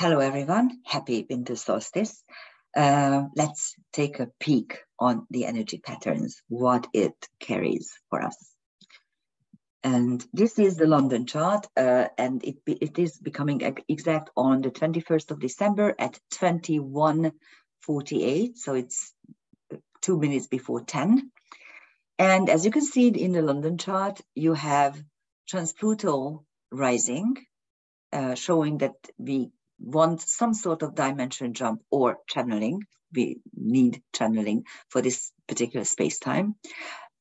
Hello, everyone. Happy winter solstice. Let's take a peek on the energy patterns, what it carries for us. And this is the London chart, and it is becoming exact on the 21st of December at 21:48. So it's 2 minutes before 10. And as you can see in the London chart, you have trans-Pluto rising, showing that we want some sort of dimension jump or channeling. We need channeling for this particular space-time.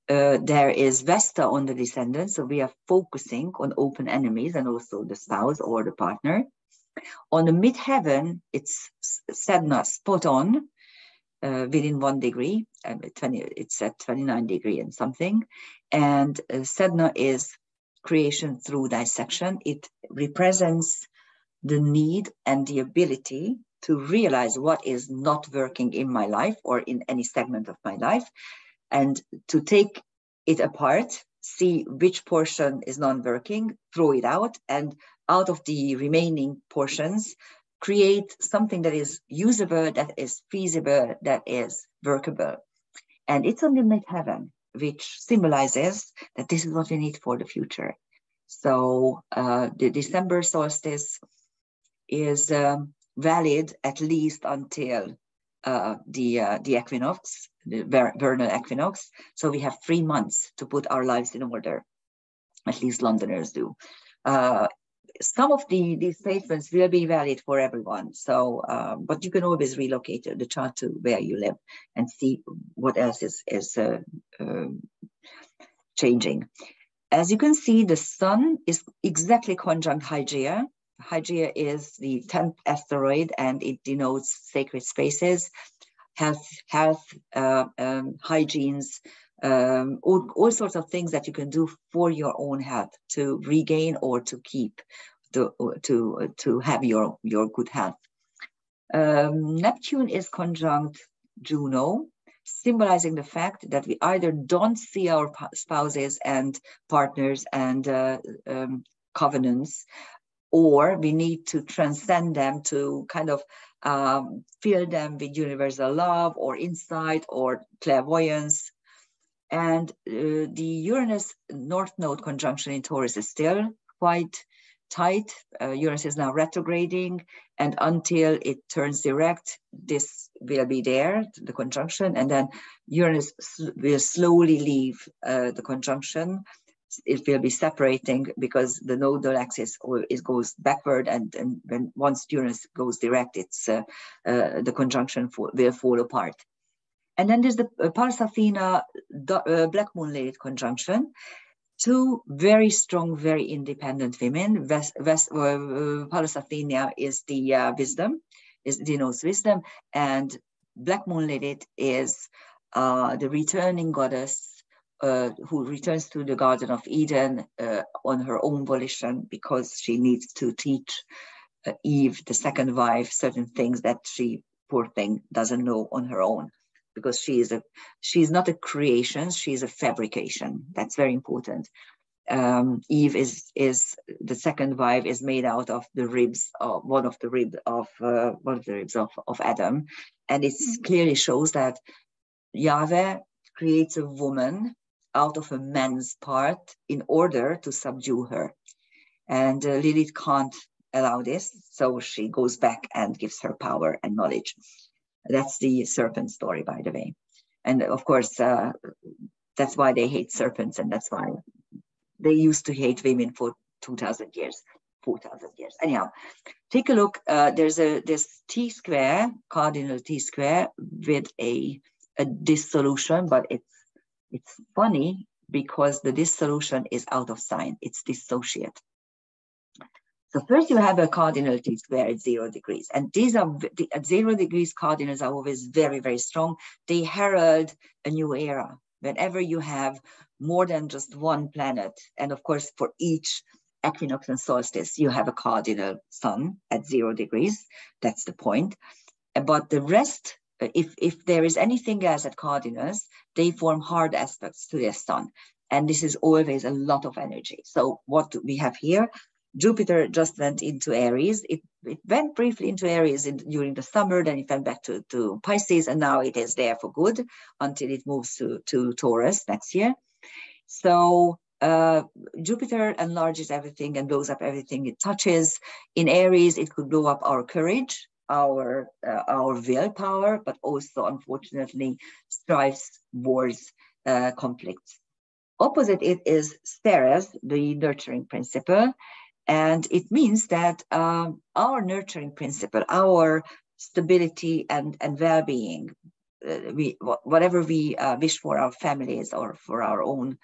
There is Vesta on the descendant, so we are focusing on open enemies and also the spouse or the partner. On the midheaven, it's Sedna spot on within 1 degree. It's at 29 degree and something. And Sedna is creation through dissection. It represents the need and the ability to realize what is not working in my life or in any segment of my life, and to take it apart, see which portion is non-working, throw it out, and out of the remaining portions, create something that is usable, that is feasible, that is workable. And it's on the midheaven, which symbolizes that this is what we need for the future. So the December solstice is valid at least until the equinox, the vernal equinox. So we have 3 months to put our lives in order. At least Londoners do. Some of these statements will be valid for everyone. So, but you can always relocate the chart to where you live and see what else is changing. As you can see, the sun is exactly conjunct Hygiea. Hygiea is the 10th asteroid, and it denotes sacred spaces, health, hygienes, all sorts of things that you can do for your own health to regain or to keep, to have your good health. Neptune is conjunct Juno, symbolizing the fact that we either don't see our spouses and partners and covenants, or we need to transcend them to kind of fill them with universal love or insight or clairvoyance. And the Uranus North Node conjunction in Taurus is still quite tight. Uranus is now retrograding, and until it turns direct, this will be there, the conjunction, and then Uranus will slowly leave the conjunction. It will be separating because the nodal axis goes backward, and when once Uranus goes direct, it's the conjunction will fall apart. And then there's the Pallas Athena Black Moon Lilith conjunction. 2 very strong, very independent women. Pallas Athena is the wisdom, denotes wisdom, and Black Moon Lilith is the returning goddess who returns to the Garden of Eden on her own volition, because she needs to teach Eve, the second wife, certain things that she, poor thing, doesn't know on her own, because she's not a creation, she's a fabrication. That's very important. Eve is the second wife, is made out of the ribs of one of the ribs of Adam, and it clearly shows that Yahweh creates a woman out of a man's part in order to subdue her. And Lilith can't allow this, so she goes back and gives her power and knowledge. That's the serpent story, by the way. And of course, that's why they hate serpents, and that's why they used to hate women for 2,000 years, 4,000 years. Anyhow, take a look. There's this T-square, cardinal T-square, with a dissolution, but it's funny because the dissolution is out of sign. It's dissociate. So first you have a cardinal T-square at 0 degrees. And these are, at 0 degrees, cardinals are always very, very strong. They herald a new era. Whenever you have more than just one planet, and of course for each equinox and solstice, you have a cardinal sun at 0 degrees. That's the point. But the rest, if there is anything else at cardinals, they form hard aspects to their sun. And this is always a lot of energy. So what we have here, Jupiter just went into Aries. It went briefly into Aries during the summer, then it went back to Pisces, and now it is there for good until it moves to Taurus next year. So Jupiter enlarges everything and blows up everything it touches. In Aries, it could blow up our courage, our willpower, but also, unfortunately, strifes, wars, conflicts. Opposite it is Ceres, the nurturing principle. And it means that our nurturing principle, our stability and well-being, whatever we wish for our families or for our own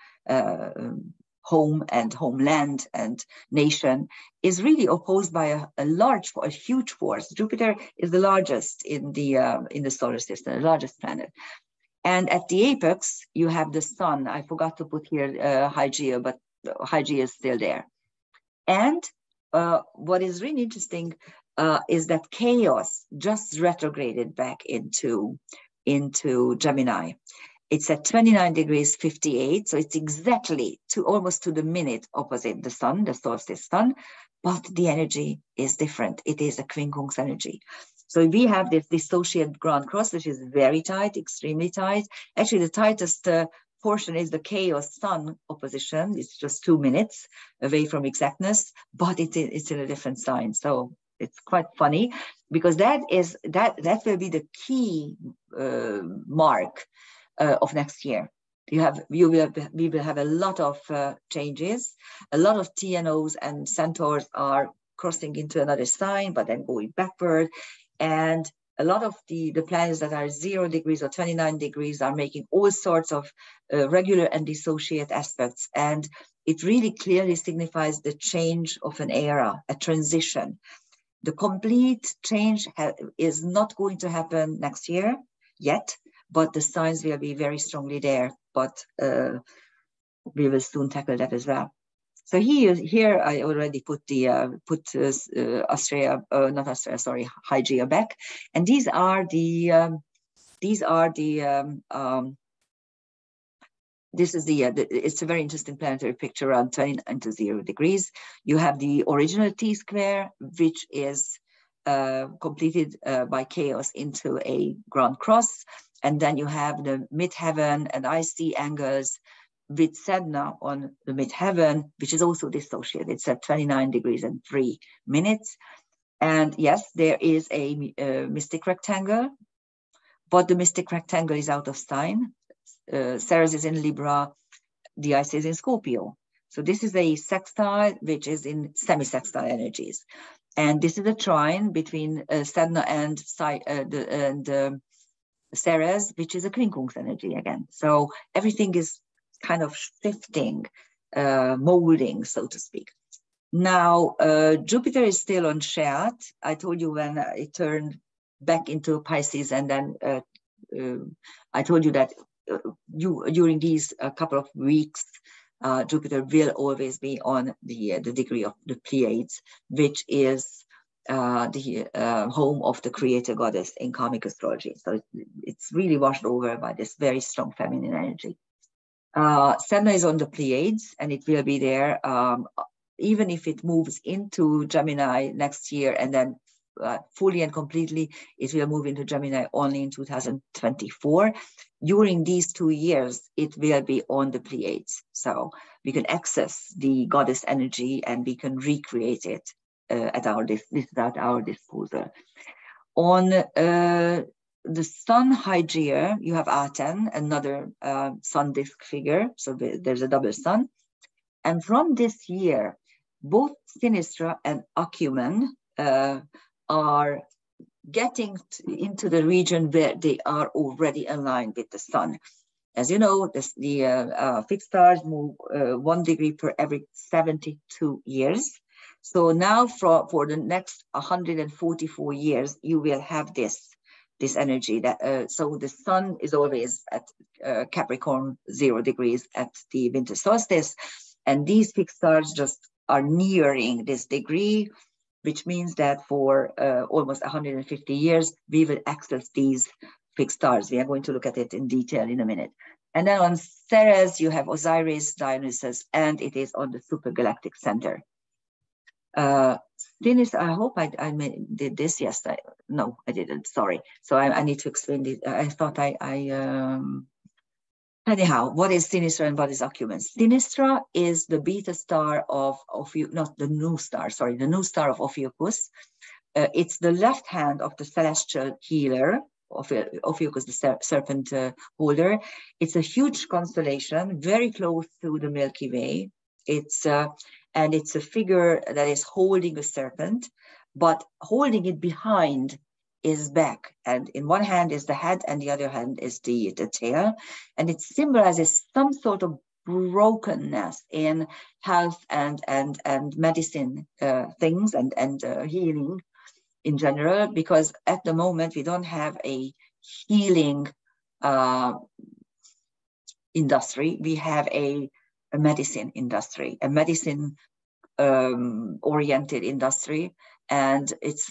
home and homeland and nation, is really opposed by a huge force. Jupiter is the largest in the solar system, the largest planet. And at the apex, you have the sun. I forgot to put here Hygiea, but Hygiea is still there. And what is really interesting is that chaos just retrograded back into Gemini. It's at 29 degrees 58, so it's exactly almost to the minute opposite the sun, the solstice sun, but the energy is different. It is a quincunx energy. So we have this dissociate ground cross, which is very tight, extremely tight. Actually, the tightest portion is the chaos sun opposition. It's just 2 minutes away from exactness, but it's in a different sign. So it's quite funny, because that will be the key mark of next year. We will have a lot of changes. A lot of TNOs and centaurs are crossing into another sign, but then going backward. And a lot of the planets that are 0 degrees or 29 degrees are making all sorts of regular and dissociate aspects. And it really clearly signifies the change of an era, a transition. The complete change is not going to happen next year yet, but the signs will be very strongly there. But we will soon tackle that as well. So here I already put the Hygiea back, and these are the it's a very interesting planetary picture around 29 to 0 degrees. You have the original T-square, which is completed by chaos into a ground cross, and then you have the midheaven and IC angles with Sedna on the midheaven, which is also dissociated. It's at 29 degrees and 3 minutes. And yes, there is a mystic rectangle, but the mystic rectangle is out of sign. Ceres is in Libra, the IC is in Scorpio. So this is a sextile, which is in semi-sextile energies. And this is a trine between Sedna and Ceres, which is a quincunx energy again. So everything is kind of shifting, molding, so to speak. Now, Jupiter is still on Sheat. I told you when it turned back into Pisces, and then I told you that during these couple of weeks, Jupiter will always be on the degree of the Pleiades, which is the home of the creator goddess in karmic astrology. So it's really washed over by this very strong feminine energy. Sedna is on the Pleiades, and it will be there even if it moves into Gemini next year, and then fully and completely it will move into Gemini only in 2024. During these 2 years, it will be on the Pleiades. So we can access the goddess energy and we can recreate it at our disposal. On the sun Hygiea, you have Aten, another sun disk figure. So there's a double sun. And from this year, both Sinistra and Acumen are getting into the region where they are already aligned with the sun. As you know, the fixed stars move 1 degree per every 72 years. So now for the next 144 years, you will have this energy. That so the sun is always at Capricorn 0 degrees at the winter solstice, and these fixed stars just are nearing this degree, which means that for almost 150 years, we will access these fixed stars. We are going to look at it in detail in a minute. And then on Ceres, you have Osiris, Dionysus, and it is on the supergalactic center. Sinister, I hope I did this. Yes, no, I didn't. Sorry. So I need to explain this. I thought anyhow, what is Sinistra and what is Acumen? Sinistra is the beta star of not the new star, sorry, the new star of Ophiuchus. It's the left hand of the celestial healer, Ophiuchus, the serpent holder. It's a huge constellation, very close to the Milky Way. And it's a figure that is holding a serpent, but holding it behind is back. And in one hand is the head, and the other hand is the tail. And it symbolizes some sort of brokenness in health and medicine things and healing in general, because at the moment we don't have a healing industry. We have a medicine industry, a medicine oriented industry, and it's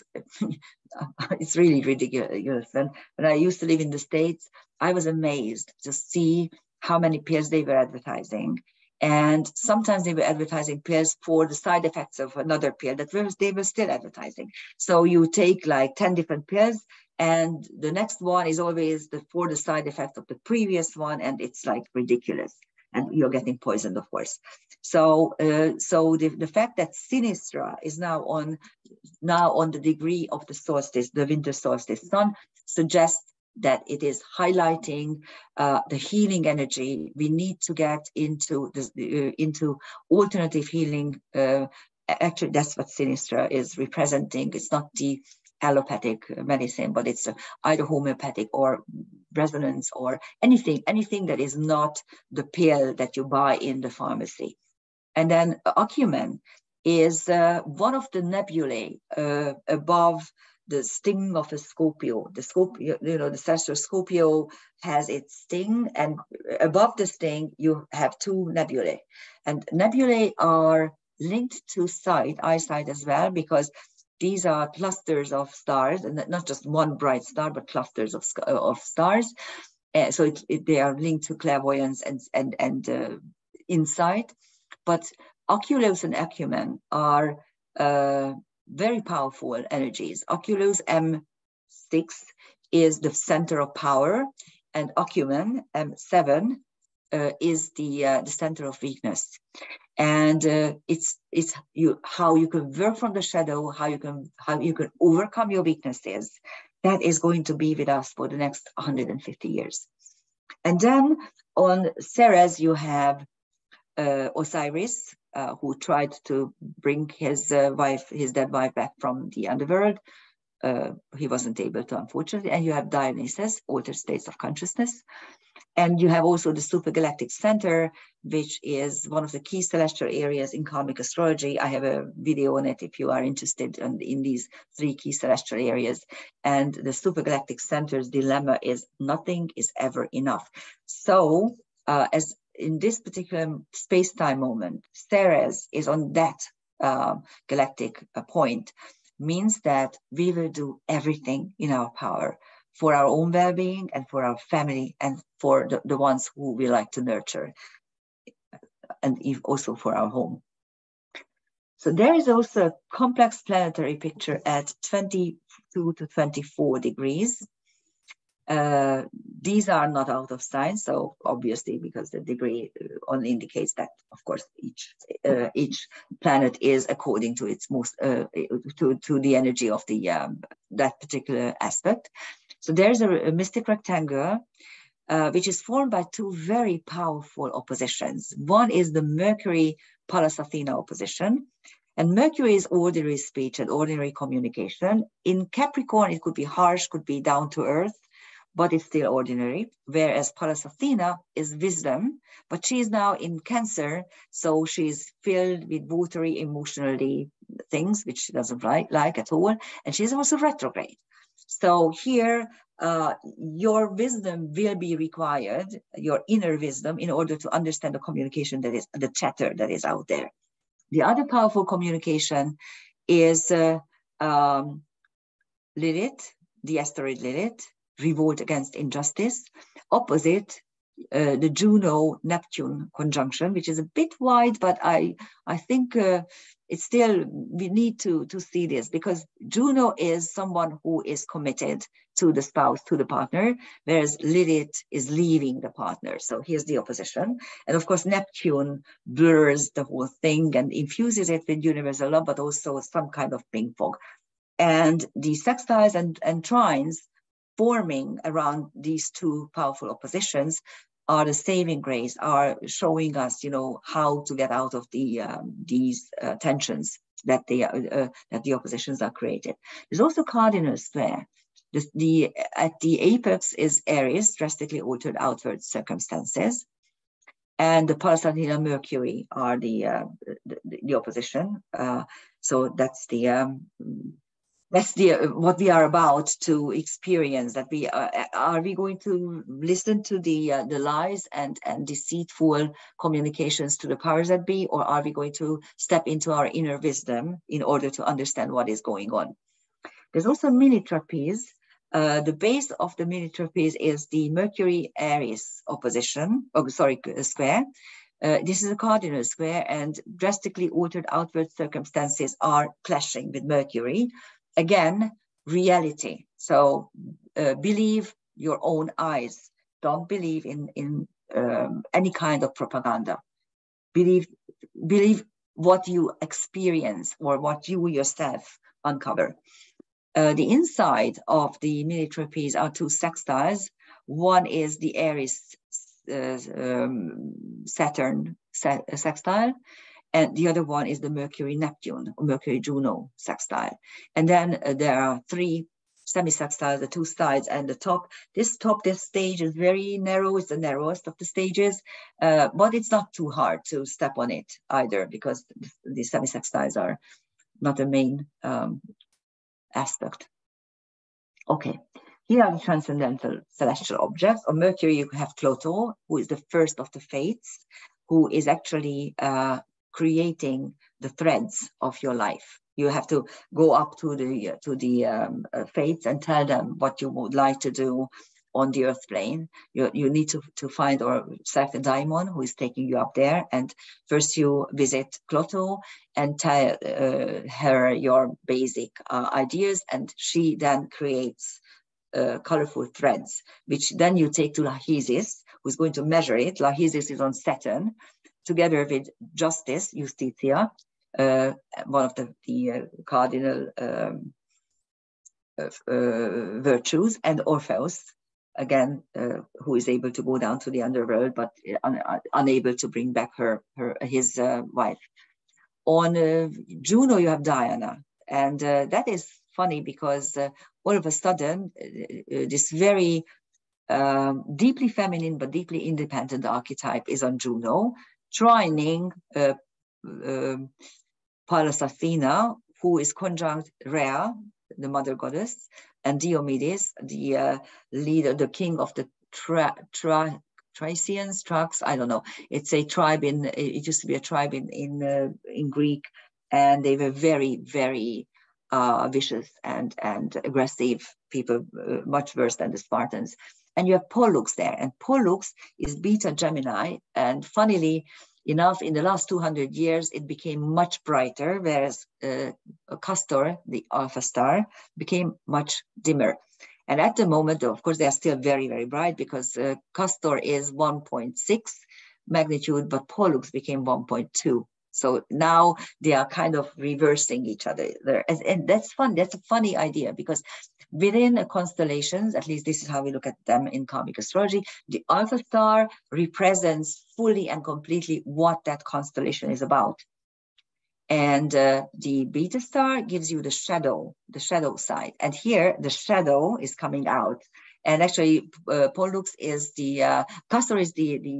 really ridiculous. And when I used to live in the States, I was amazed to see how many pills they were advertising. And sometimes they were advertising pills for the side effects of another pill that they were still advertising. So you take like 10 different pills, and the next one is always for the side effect of the previous one, and it's like ridiculous. And you're getting poisoned, of course. So, the fact that Sinistra is now on the degree of the solstice, the winter solstice sun, suggests that it is highlighting the healing energy. We need to get into this, into alternative healing. Actually, that's what Sinistra is representing. It's not the allopathic medicine, but it's either homeopathic or resonance or anything that is not the pill that you buy in the pharmacy. And then Acumen is one of the nebulae above the sting of a Scorpio. The Scorpio, the celestial Scorpio has its sting, and above the sting you have two nebulae. And nebulae are linked to eyesight as well, because these are clusters of stars, and not just one bright star, but clusters of stars. So they are linked to clairvoyance and insight. But Oculus and Acumen are very powerful energies. Oculus M6 is the center of power, and Acumen M7 is the center of weakness. And it's how you can work from the shadow, how you can overcome your weaknesses. That is going to be with us for the next 150 years. And then on Ceres, you have Osiris, who tried to bring his dead wife back from the underworld. He wasn't able to, unfortunately. And you have Dionysus, altered states of consciousness. And you have also the supergalactic center, which is one of the key celestial areas in karmic astrology. I have a video on it if you are interested in these three key celestial areas. And the supergalactic center's dilemma is nothing is ever enough. So as in this particular space-time moment, Ceres is on that galactic point, means that we will do everything in our power for our own well-being and for our family and for the ones who we like to nurture, and also for our home. So there is also a complex planetary picture at 22 to 24 degrees. These are not out of sign, so obviously, because the degree only indicates that, of course, each planet is according to its most to the energy of the that particular aspect. So there's a mystic rectangle which is formed by two very powerful oppositions. One is the Mercury Pallas Athena opposition, and Mercury is ordinary speech and ordinary communication. In Capricorn, it could be harsh, could be down to earth, but it's still ordinary, whereas Pallas Athena is wisdom, but she's now in Cancer, so she's filled with watery, emotionally things, which she doesn't like at all, and she's also retrograde. So here, your wisdom will be required, your inner wisdom, in order to understand the communication that is, the chatter that is out there. The other powerful communication is Lilith, the asteroid Lilith, revolt against injustice, opposite the Juno-Neptune conjunction, which is a bit wide, but I think it's still, we need to see this, because Juno is someone who is committed to the spouse, to the partner, whereas Lilith is leaving the partner. So here's the opposition. And of course, Neptune blurs the whole thing and infuses it with universal love, but also some kind of ping pong. And the sextiles and trines forming around these two powerful oppositions are the saving grace, are showing us, how to get out of these tensions that the oppositions are created. There's also cardinal square. At the apex is Aries, drastically altered outward circumstances, and the Pallas Athena Mercury are the opposition. So that's what we are about to experience. That we are we going to listen to the lies and deceitful communications to the powers that be, or are we going to step into our inner wisdom in order to understand what is going on? There's also mini trapeze. The base of the mini trapeze is the Mercury Aries opposition. Square. This is a cardinal square, and drastically altered outward circumstances are clashing with Mercury. Again, reality. So believe your own eyes. Don't believe in any kind of propaganda. Believe what you experience or what you yourself uncover. The inside of the mini trapeze are two sextiles. One is the Aries Saturn sextile, and the other one is the Mercury-Neptune, or Mercury-Juno sextile. And then there are three semi-sextiles, the two sides and the top. This stage is very narrow. It's the narrowest of the stages, but it's not too hard to step on it either, because the semi-sextiles are not the main aspect. Okay, here are the transcendental celestial objects. On Mercury, you have Clotho, who is the first of the fates, who is actually creating the threads of your life. You have to go up to the fates and tell them what you would like to do on the earth plane. You need to find or select a daimon who is taking you up there, and first you visit Clotho and tell her your basic ideas, and she then creates colorful threads, which then you take to Lachesis, who's going to measure it. Lachesis is on Saturn, together with Justice, Justitia, one of the cardinal virtues, and Orpheus, again, who is able to go down to the underworld, but unable to bring back his wife. On Juno, you have Diana, and that is funny because all of a sudden, this very deeply feminine but deeply independent archetype is on Juno, trining Pallas Athena, who is conjunct Rhea, the mother goddess, and Diomedes, the leader, the king of the Thracians, Trucks, I don't know. It's a tribe it used to be a tribe in Greek, and they were very, very vicious and aggressive people, much worse than the Spartans. And you have Pollux there, and Pollux is Beta Gemini, and funnily enough, in the last 200 years, it became much brighter, whereas Castor, the Alpha star, became much dimmer. And at the moment, of course, they are still very, very bright, because Castor is 1.6 magnitude, but Pollux became 1.2. So now they are kind of reversing each other there. And that's fun. That's a funny idea, because within constellations, at least this is how we look at them in karmic astrology, the Alpha star represents fully and completely what that constellation is about. And the Beta star gives you the shadow side. And here the shadow is coming out. And actually, Pollux is Castor is the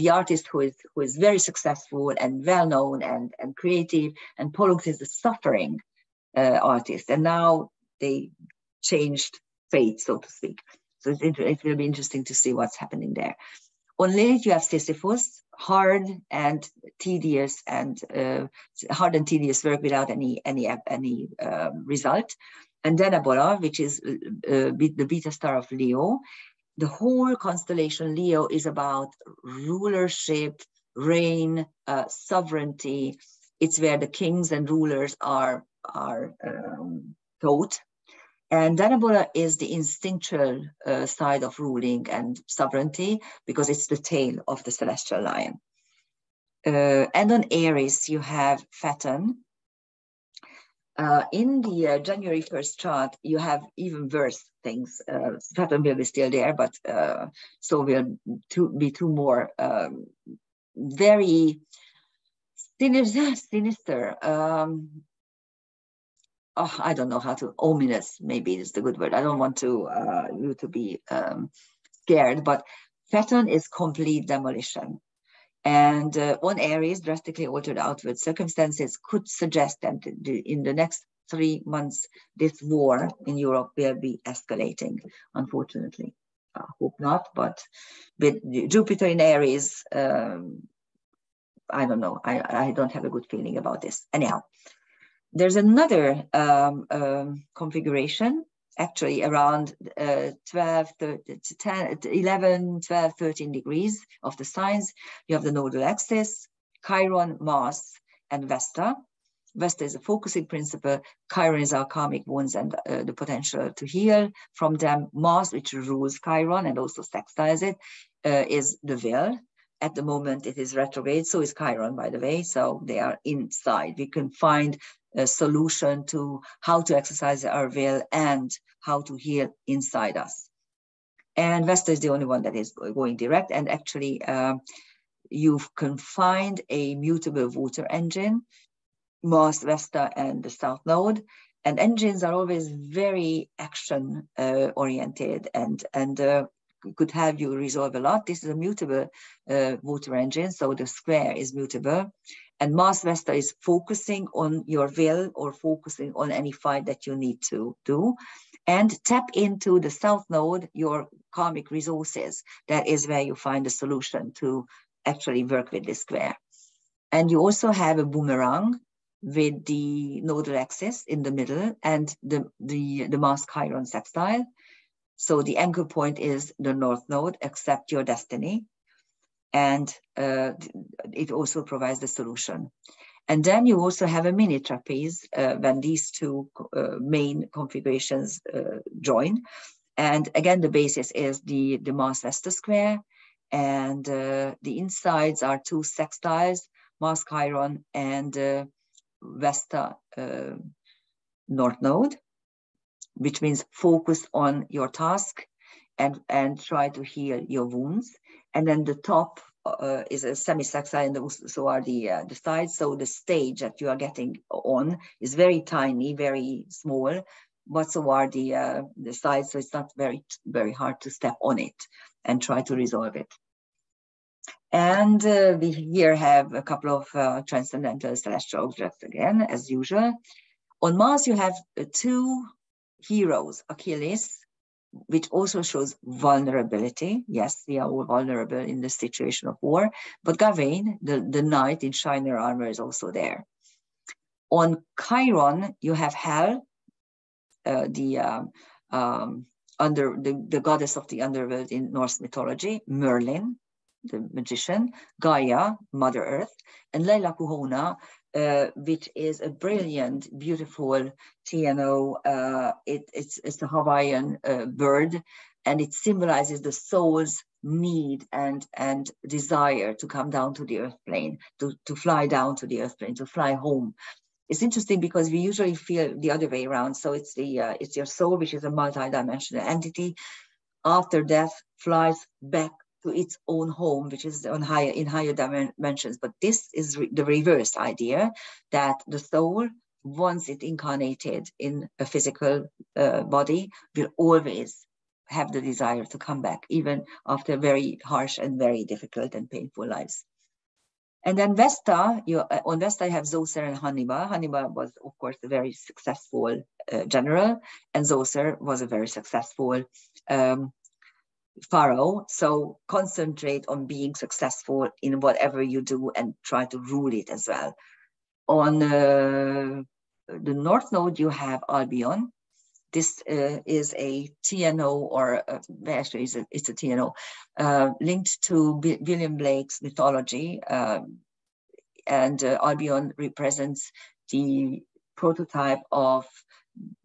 artist who is very successful and well known and creative, and Pollux is the suffering artist. And now they changed fate, so to speak. So it will be interesting to see what's happening there. On Lilith, you have Sisyphus, hard and tedious work without any result. And then Ebola, which is the beta star of Leo. The whole constellation Leo is about rulership, reign, sovereignty. It's where the kings and rulers are taught. And then Ebola is the instinctual side of ruling and sovereignty, because it's the tail of the celestial lion. And on Aries, you have Phaeton. In the January 1st chart, you have even worse things. Saturn will be still there, but so will be two more very sinister. I don't know how to, ominous maybe is the good word. I don't want to you to be scared, but Saturn is complete demolition. And on Aries, drastically altered outward circumstances could suggest that in the next 3 months, this war in Europe will be escalating, unfortunately. I hope not, but with Jupiter in Aries, I don't know. I don't have a good feeling about this. Anyhow, there's another configuration, actually around 12, 10, 11, 12, 13 degrees of the signs. You have the nodal axis, Chiron, Mars, and Vesta. Vesta is a focusing principle. Chiron is our karmic wounds and the potential to heal from them. Mars, which rules Chiron and also sextiles it, is the will. At the moment, it is retrograde. So is Chiron, by the way. So they are inside. We can find a solution to how to exercise our will and how to heal inside us. And Vesta is the only one that is going direct. And actually, you can find a mutable water engine, Mars, Vesta, and the South Node. And engines are always very action oriented and could have you resolve a lot. This is a mutable water engine, so the square is mutable. And Mars Vesta is focusing on your will or focusing on any fight that you need to do. And tap into the South Node, your karmic resources. That is where you find the solution to actually work with this square. And you also have a boomerang with the nodal axis in the middle and the Mars Chiron sextile. So the anchor point is the North Node, accept your destiny. And it also provides the solution. And then you also have a mini trapeze when these two main configurations join. And again, the basis is the Mars Vesta square. And the insides are two sextiles, Mars Chiron and Vesta North Node, which means focus on your task and try to heal your wounds. And then the top is a semi-sextile, and so are the sides. So the stage that you are getting on is very tiny, very small, but so are the sides. So it's not very, very hard to step on it and try to resolve it. And we here have a couple of transcendental celestial objects again, as usual. On Mars, you have two heroes, Achilles, which also shows vulnerability. Yes, we are all vulnerable in the situation of war, but Gawain, the knight in Shiner armor, is also there. On Chiron, you have Hel, the goddess of the underworld in Norse mythology, Merlin, the magician, Gaia, Mother Earth, and Leila Puhona, which is a brilliant, beautiful TNO. It's a Hawaiian bird, and it symbolizes the soul's need and desire to come down to the earth plane, to fly down to the earth plane, to fly home. It's interesting because we usually feel the other way around. So it's your soul, which is a multi-dimensional entity, after death flies back to its own home, which is in higher dimensions. But this is the reverse idea, that the soul, once it incarnated in a physical body, will always have the desire to come back, even after very harsh and very difficult and painful lives. And then Vesta, on Vesta you have Zoser and Hannibal. Hannibal was, of course, a very successful general, and Zoser was a very successful pharaoh. So concentrate on being successful in whatever you do and try to rule it as well. On the North Node, you have Albion, This is a TNO, or actually it's a TNO, linked to William Blake's mythology. And Albion represents the prototype of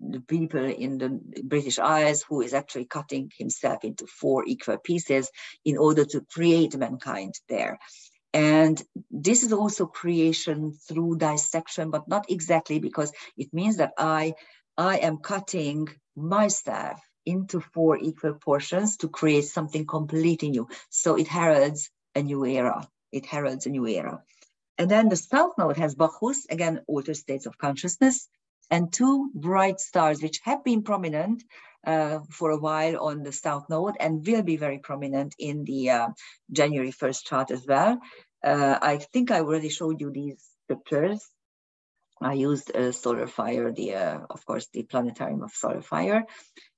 the people in the British Isles who is actually cutting himself into 4 equal pieces in order to create mankind there. And this is also creation through dissection, but not exactly, because it means that I am cutting myself into 4 equal portions to create something completely new. So it heralds a new era. It heralds a new era. And then the south node has Bacchus, again, altered states of consciousness, and 2 bright stars, which have been prominent for a while on the south node and will be very prominent in the January 1st chart as well. I think I already showed you these pictures. I used solar fire, of course, the planetarium of solar fire.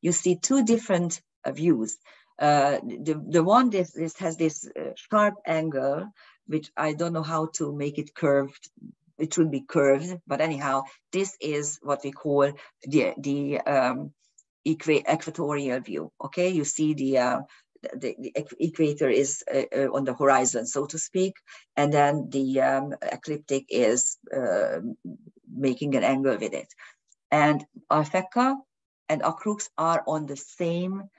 You see 2 different views. The one this has this sharp angle, which I don't know how to make it curved. It should be curved, but anyhow, this is what we call the equatorial view. Okay, you see the equator is on the horizon, so to speak, and then the ecliptic is making an angle with it. And Alphecca and Acrux are on the same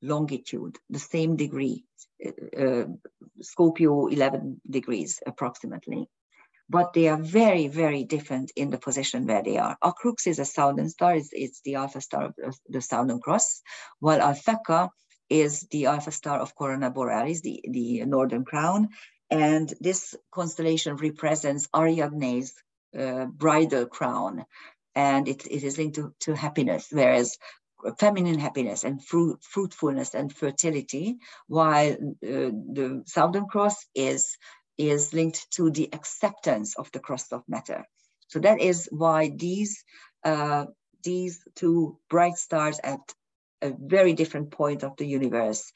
longitude, the same degree, Scorpio 11 degrees approximately. But they are very, very different in the position where they are. Acrux is a southern star, it's the alpha star of the Southern Cross, while Alphecca is the alpha star of Corona Borealis, the northern crown. And this constellation represents Ariadne's bridal crown, and it is linked to happiness, whereas feminine happiness and fruitfulness and fertility, while the Southern Cross is linked to the acceptance of the crust of matter. So that is why these 2 bright stars at a very different point of the universe,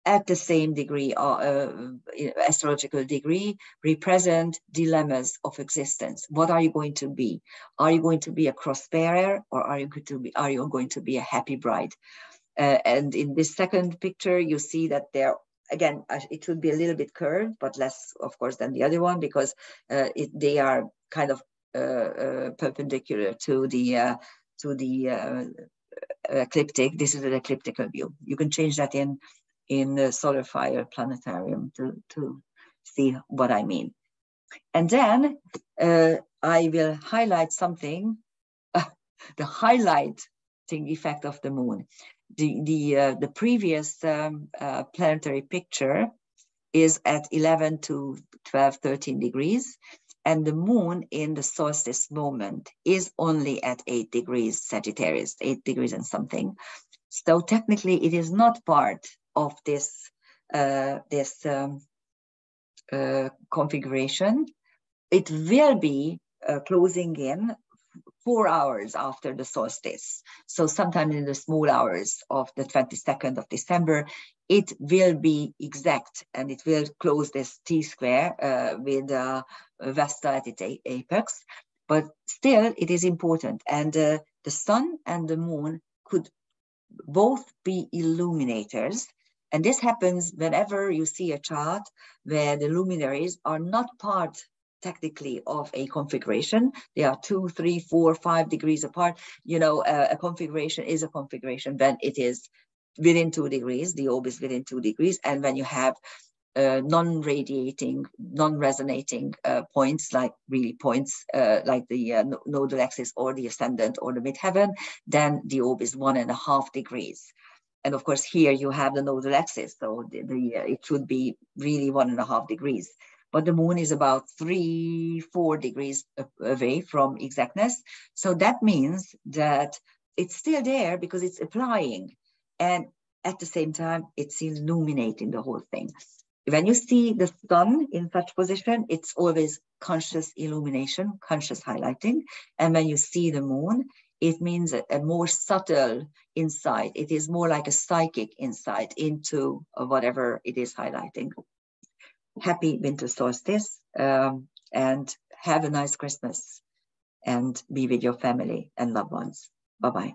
at the same degree, astrological degree, represent dilemmas of existence. What are you going to be? Are you going to be a cross bearer, or are you going to be a happy bride? And in this second picture, you see that there, again, it should be a little bit curved, but less, of course, than the other one, because they are kind of perpendicular to the ecliptic. This is an ecliptical view. You can change that in the solar fire planetarium to see what I mean. And then I will highlight something, the highlighting effect of the moon. The previous planetary picture is at 11 to 12, 13 degrees, and the moon in the solstice moment is only at 8 degrees Sagittarius, 8 degrees and something. So technically, it is not part of this configuration. It will be closing in 4 hours after the solstice. So sometime in the small hours of the 22nd of December, it will be exact, and it will close this T-square with Vesta at its apex. But still, it is important. And the sun and the moon could both be illuminators. And this happens whenever you see a chart where the luminaries are not part technically of a configuration. They are 2, 3, 4, 5 degrees apart. You know, a configuration is a configuration when it is within 2 degrees, the orb is within 2 degrees. And when you have non-radiating, non-resonating points, like really points like the nodal axis or the ascendant or the midheaven, then the orb is 1.5 degrees. And of course, here you have the nodal axis, so it should be really 1.5 degrees. But the moon is about 3, 4 degrees away from exactness. So that means that it's still there because it's applying. And at the same time, it's illuminating the whole thing. When you see the sun in such position, it's always conscious illumination, conscious highlighting. And when you see the moon, it means a more subtle insight. It is more like a psychic insight into whatever it is highlighting. Happy winter solstice, and have a nice Christmas, and be with your family and loved ones. Bye-bye.